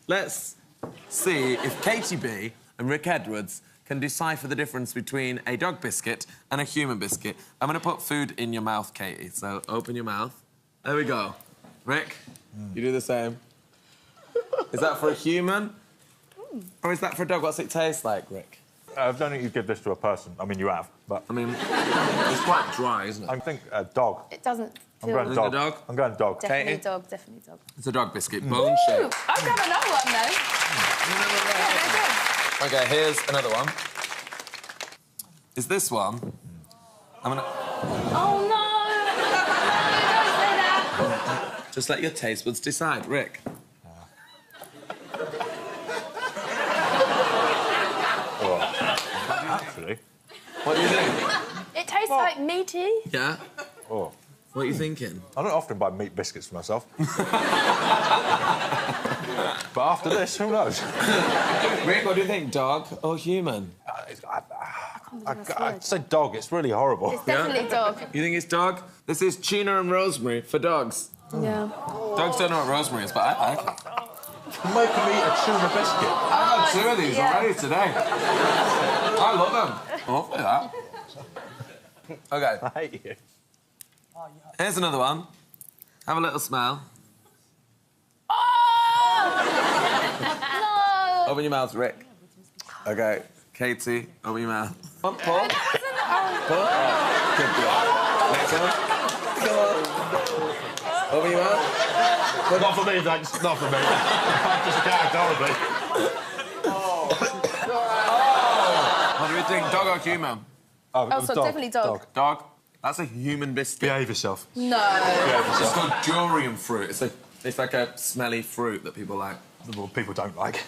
let's see if Katie B and Rick Edwards can decipher the difference between a dog biscuit and a human biscuit. I'm going to put food in your mouth, Katie, so open your mouth. There we go. Rick, you do the same. Is that for a human? Or is that for a dog? What's it taste like, Rick? I don't think you'd give this to a person. I mean, you have, but... I mean, it's quite dry, isn't it? I think a dog. It doesn't I'm feel... going dog. Dog? I'm going dog. Definitely Katie? dog, definitely dog. It's a dog biscuit, bone shaped. I'll grab another one, though. OK, here's another one. Is this one? I'm gonna... Oh, no! Don't say that. Just let your taste buds decide. Rick? Actually. What do you think? It tastes like meaty. Yeah? Oh. What are you thinking? I don't often buy meat biscuits for myself. But after this, who knows? Rick, what do you think? Dog or human? I'd say dog. It's really horrible. It's definitely dog. You think it's dog? This is tuna and rosemary for dogs. Yeah. Dogs don't know what rosemary is, but I like it. You're making me a tuna biscuit. I've had 2 of these already today. I love them. Hopefully that. OK. I hate you. Here's another one. Have a little smell. Oh! No! Open your mouth, Rick. OK. Katie, open your mouth. Come on, pull. Pull. Good girl. Next one. Come on. Open your mouth. Not for me, thanks. Not for me. I just can't horribly. What do you think? Dog or human? Oh, so dog. definitely dog. Dog? That's a human biscuit. Behave yourself. No. It's called durian fruit. It's like a smelly fruit that people like. Well, people don't like.